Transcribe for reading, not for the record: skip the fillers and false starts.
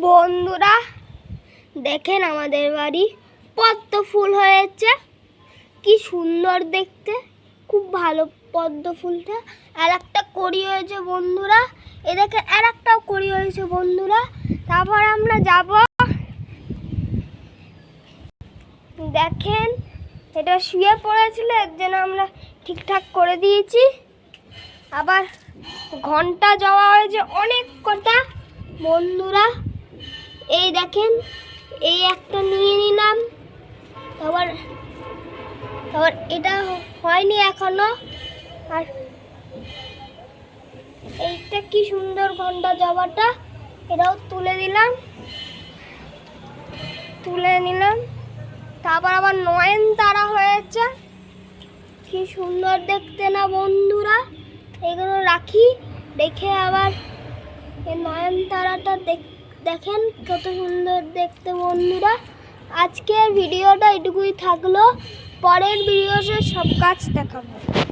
বন্ধুরা দেখেন আমাদের বাড়ি পদ্ম ফুল হয়েছে, কি সুন্দর দেখতে, খুব ভালো পদ্ম ফুলটা। আর একটা কড়ি হয়েছে বন্ধুরা, এ দেখেন আর একটাও কড়ি হয়েছে বন্ধুরা। তারপর আমরা যাব, দেখেন এটা শুয়ে পড়েছিল, এর জন্য আমরা ঠিকঠাক করে দিয়েছি। আবার ঘন্টা যাওয়া হয়েছে অনেক কটা বন্ধুরা, এই দেখেন এই একটা নিয়ে নিলাম। তারপর এটা হয়নি এখনো। আর এইটা কি সুন্দর ঘন্টা যাওয়াটা, এটাও তুলে নিলাম। তারপর আবার নয়নতারা হয়েছে, কি সুন্দর দেখতে না বন্ধুরা। এগুলো রাখি, রেখে আবার এই নয়নতারাটা দেখেন কত সুন্দর দেখতে বন্ধুরা। আজকের ভিডিওটা এটুকুই থাকলো, পরের ভিডিওতে সব গাছ দেখাবো।